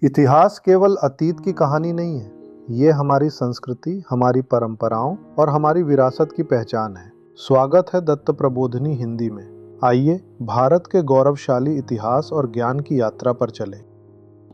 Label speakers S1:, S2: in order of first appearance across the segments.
S1: इतिहास केवल अतीत की कहानी नहीं है। ये हमारी संस्कृति, हमारी परंपराओं और हमारी विरासत की पहचान है। स्वागत है दत्त प्रबोधिनी हिंदी में। आइए भारत के गौरवशाली इतिहास और ज्ञान की यात्रा पर चलें।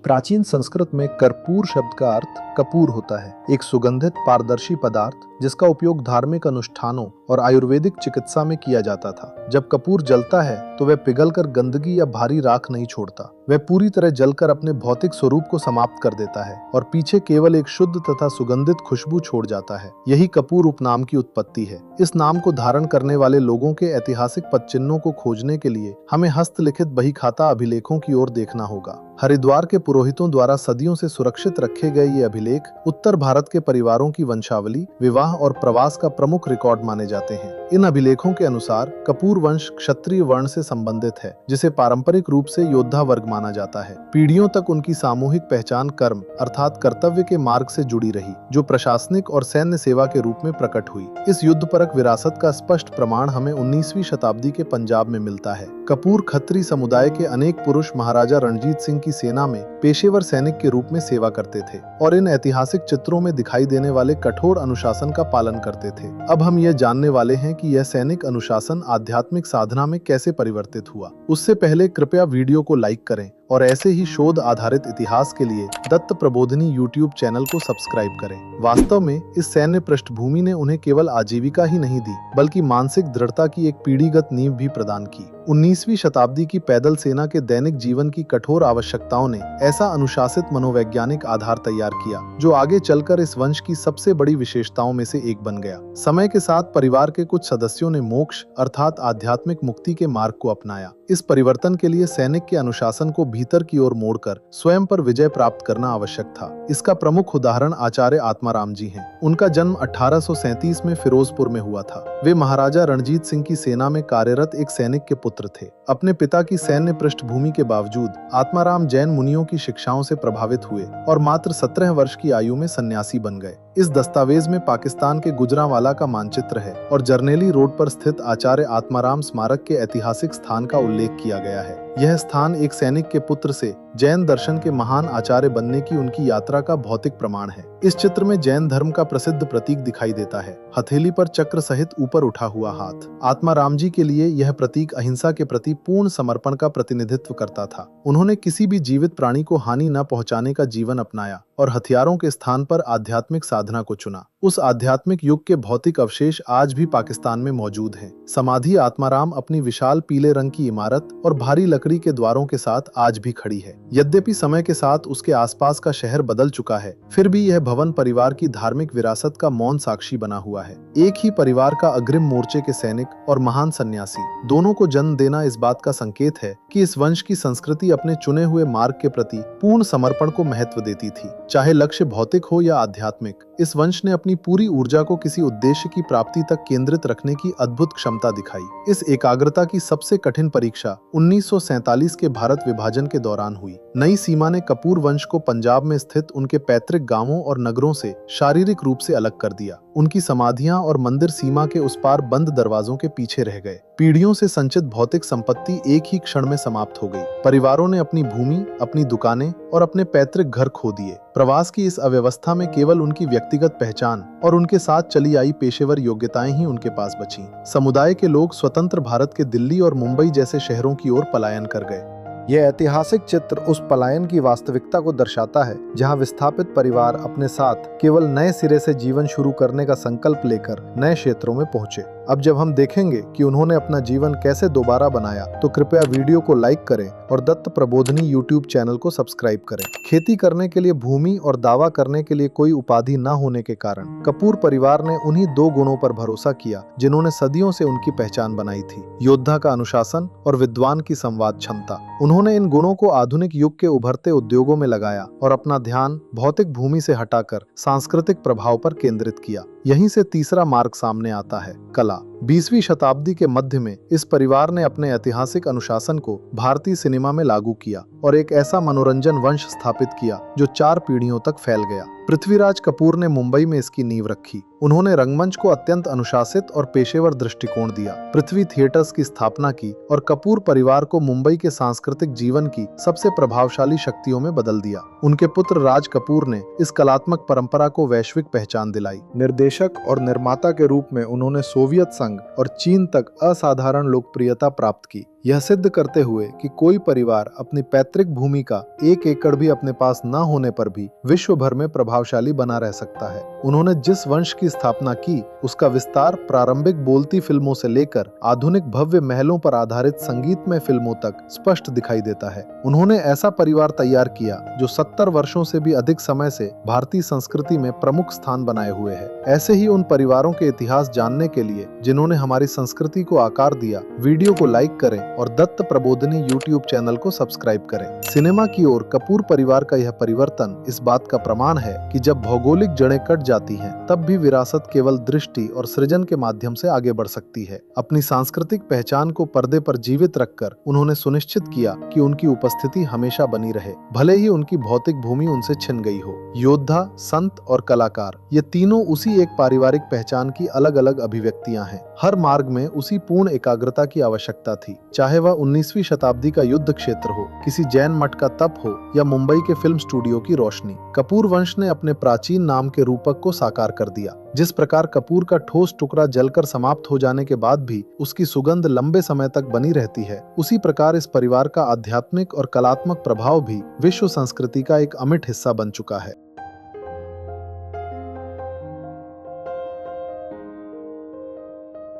S1: प्राचीन संस्कृत में कर्पूर शब्द का अर्थ कपूर होता है, एक सुगंधित पारदर्शी पदार्थ जिसका उपयोग धार्मिक अनुष्ठानों और आयुर्वेदिक चिकित्सा में किया जाता था। जब कपूर जलता है तो वह पिघलकर गंदगी या भारी राख नहीं छोड़ता, वह पूरी तरह जलकर अपने भौतिक स्वरूप को समाप्त कर देता है और पीछे केवल एक शुद्ध तथा सुगंधित खुशबू छोड़ जाता है। यही कपूर उपनाम की उत्पत्ति है। इस नाम को धारण करने वाले लोगों के ऐतिहासिक पदचिन्हों को खोजने के लिए हमें हस्तलिखित बहीखाता अभिलेखों की ओर देखना होगा। हरिद्वार के पुरोहितों द्वारा सदियों से सुरक्षित रखे गए ये अभिलेख उत्तर भारत के परिवारों की वंशावली, विवाह और प्रवास का प्रमुख रिकॉर्ड माने जाते हैं। इन अभिलेखों के अनुसार कपूर वंश क्षत्रिय वर्ण से संबंधित है, जिसे पारंपरिक रूप से योद्धा वर्ग माना जाता है। पीढ़ियों तक उनकी सामूहिक पहचान कर्म अर्थात कर्तव्य के मार्ग से जुड़ी रही, जो प्रशासनिक और सैन्य सेवा के रूप में प्रकट हुई। इस युद्धपरक विरासत का स्पष्ट प्रमाण हमें 19वीं शताब्दी के पंजाब में मिलता है। कपूर खत्री समुदाय के अनेक पुरुष महाराजा रणजीत सिंह की सेना में पेशेवर सैनिक के रूप में सेवा करते थे और इन ऐतिहासिक चित्रों में दिखाई देने वाले कठोर अनुशासन का पालन करते थे। अब हम यह जानने वाले हैं कि यह सैनिक अनुशासन आध्यात्मिक साधना में कैसे परिवर्तित हुआ। उससे पहले कृपया वीडियो को लाइक करें और ऐसे ही शोध आधारित इतिहास के लिए दत्त प्रबोधिनी यूट्यूब चैनल को सब्सक्राइब करें। वास्तव में इस सैन्य पृष्ठभूमि ने उन्हें केवल आजीविका ही नहीं दी, बल्कि मानसिक दृढ़ता की एक पीढ़ीगत नींव भी प्रदान की। 19वीं शताब्दी की पैदल सेना के दैनिक जीवन की कठोर आवश्यकताओं ने ऐसा अनुशासित मनोवैज्ञानिक आधार तैयार किया, जो आगे चलकर इस वंश की सबसे बड़ी विशेषताओं में से एक बन गया। समय के साथ परिवार के कुछ सदस्यों ने मोक्ष अर्थात आध्यात्मिक मुक्ति के मार्ग को अपनाया। इस परिवर्तन के लिए सैनिक के अनुशासन को भीतर की ओर मोड़कर स्वयं पर विजय प्राप्त करना आवश्यक था। इसका प्रमुख उदाहरण आचार्य आत्माराम जी हैं। उनका जन्म 1837 में फिरोजपुर में हुआ था। वे महाराजा रणजीत सिंह की सेना में कार्यरत एक सैनिक के पुत्र थे। अपने पिता की सैन्य पृष्ठभूमि के बावजूद आत्माराम जैन मुनियों की शिक्षाओं से प्रभावित हुए और मात्र 17 वर्ष की आयु में सन्यासी बन गए। इस दस्तावेज में पाकिस्तान के गुजरांवाला का मानचित्र है और जर्नेली रोड पर स्थित आचार्य आत्माराम स्मारक के ऐतिहासिक स्थान का उल्लेख किया गया है। यह स्थान एक सैनिक के पुत्र से जैन दर्शन के महान आचार्य बनने की उनकी यात्रा का भौतिक प्रमाण है। इस चित्र में जैन धर्म का प्रसिद्ध प्रतीक दिखाई देता है, हथेली पर चक्र सहित ऊपर उठा हुआ हाथ। आत्माराम जी के लिए यह प्रतीक अहिंसा के प्रति पूर्ण समर्पण का प्रतिनिधित्व करता था। उन्होंने किसी भी जीवित प्राणी को हानि न पहुंचाने का जीवन अपनाया और हथियारों के स्थान पर आध्यात्मिक साधना को चुना। उस आध्यात्मिक युग के भौतिक अवशेष आज भी पाकिस्तान में मौजूद हैं। समाधि आत्माराम अपनी विशाल पीले रंग की इमारत और भारी लकड़ी के द्वारों के साथ आज भी खड़ी है। यद्यपि समय के साथ उसके आसपास का शहर बदल चुका है, फिर भी यह भवन परिवार की धार्मिक विरासत का मौन साक्षी बना हुआ है। एक ही परिवार का अग्रिम मोर्चे के सैनिक और महान सन्यासी दोनों को जन्म देना इस बात का संकेत है कि इस वंश की संस्कृति अपने चुने हुए मार्ग के प्रति पूर्ण समर्पण को महत्व देती थी, चाहे लक्ष्य भौतिक हो या आध्यात्मिक। इस वंश ने अपनी पूरी ऊर्जा को किसी उद्देश्य की प्राप्ति तक केंद्रित रखने की अद्भुत क्षमता दिखाई। इस एकाग्रता की सबसे कठिन परीक्षा 1947 के भारत विभाजन के दौरान हुई। नई सीमा ने कपूर वंश को पंजाब में स्थित उनके पैतृक गांवों और नगरों से शारीरिक रूप से अलग कर दिया। उनकी समाधियां और मंदिर सीमा के उस पार बंद दरवाजों के पीछे रह गए। पीढ़ियों से संचित भौतिक संपत्ति एक ही क्षण में समाप्त हो गई। परिवारों ने अपनी भूमि, अपनी दुकानें और अपने पैतृक घर खो दिए। प्रवास की इस अव्यवस्था में केवल उनकी व्यक्तिगत पहचान और उनके साथ चली आई पेशेवर योग्यताएं ही उनके पास बचीं। समुदाय के लोग स्वतंत्र भारत के दिल्ली और मुंबई जैसे शहरों की ओर पलायन कर गए। यह ऐतिहासिक चित्र उस पलायन की वास्तविकता को दर्शाता है, जहां विस्थापित परिवार अपने साथ केवल नए सिरे से जीवन शुरू करने का संकल्प लेकर नए क्षेत्रों में पहुंचे। अब जब हम देखेंगे कि उन्होंने अपना जीवन कैसे दोबारा बनाया, तो कृपया वीडियो को लाइक करें और दत्त प्रबोधिनी यूट्यूब चैनल को सब्सक्राइब करें। खेती करने के लिए भूमि और दावा करने के लिए कोई उपाधि न होने के कारण कपूर परिवार ने उन्हीं दो गुणों पर भरोसा किया जिन्होंने सदियों से उनकी पहचान बनाई थी, योद्धा का अनुशासन और विद्वान की संवाद क्षमता। उन्होंने इन गुणों को आधुनिक युग के उभरते उद्योगों में लगाया और अपना ध्यान भौतिक भूमि से हटाकर सांस्कृतिक प्रभाव पर केंद्रित किया। यहीं से तीसरा मार्ग सामने आता है, कला। 20वीं शताब्दी के मध्य में इस परिवार ने अपने ऐतिहासिक अनुशासन को भारतीय सिनेमा में लागू किया और एक ऐसा मनोरंजन वंश स्थापित किया जो 4 पीढ़ियों तक फैल गया। पृथ्वीराज कपूर ने मुंबई में इसकी नींव रखी। उन्होंने रंगमंच को अत्यंत अनुशासित और पेशेवर दृष्टिकोण दिया, पृथ्वी थिएटर्स की स्थापना की और कपूर परिवार को मुंबई के सांस्कृतिक जीवन की सबसे प्रभावशाली शक्तियों में बदल दिया। उनके पुत्र राज कपूर ने इस कलात्मक परंपरा को वैश्विक पहचान दिलाई। निर्देशक और निर्माता के रूप में उन्होंने सोवियत संघ और चीन तक असाधारण लोकप्रियता प्राप्त की, यह सिद्ध करते हुए कि कोई परिवार अपनी पैतृक भूमि का 1 एकड़ भी अपने पास न होने पर भी विश्व भर में प्रभावशाली बना रह सकता है। उन्होंने जिस वंश की स्थापना की उसका विस्तार प्रारंभिक बोलती फिल्मों से लेकर आधुनिक भव्य महलों पर आधारित संगीतमय फिल्मों तक स्पष्ट दिखाई देता है। उन्होंने ऐसा परिवार तैयार किया जो 70 वर्षों से भी अधिक समय से भारतीय संस्कृति में प्रमुख स्थान बनाए हुए है। ऐसे ही उन परिवारों के इतिहास जानने के लिए जिन्होंने हमारी संस्कृति को आकार दिया, वीडियो को लाइक करें और दत्त प्रबोधिनी यूट्यूब चैनल को सब्सक्राइब करें। सिनेमा की ओर कपूर परिवार का यह परिवर्तन इस बात का प्रमाण है कि जब भौगोलिक जड़ें कट जाती हैं, तब भी विरासत केवल दृष्टि और सृजन के माध्यम से आगे बढ़ सकती है। अपनी सांस्कृतिक पहचान को पर्दे पर जीवित रखकर उन्होंने सुनिश्चित किया कि उनकी उपस्थिति हमेशा बनी रहे, भले ही उनकी भौतिक भूमि उनसे छिन गई हो। योद्धा, संत और कलाकार, ये तीनों उसी एक पारिवारिक पहचान की अलग अलग अभिव्यक्तियां हैं। हर मार्ग में उसी पूर्ण एकाग्रता की आवश्यकता थी, चाहे वह 19वीं शताब्दी का युद्ध क्षेत्र हो, किसी जैन मठ का तप हो या मुंबई के फिल्म स्टूडियो की रोशनी। कपूर वंश ने अपने प्राचीन नाम के रूपक को साकार कर दिया। जिस प्रकार कपूर का ठोस टुकड़ा जलकर समाप्त हो जाने के बाद भी उसकी सुगंध लंबे समय तक बनी रहती है, उसी प्रकार इस परिवार का आध्यात्मिक और कलात्मक प्रभाव भी विश्व संस्कृति का एक अमिट हिस्सा बन चुका है।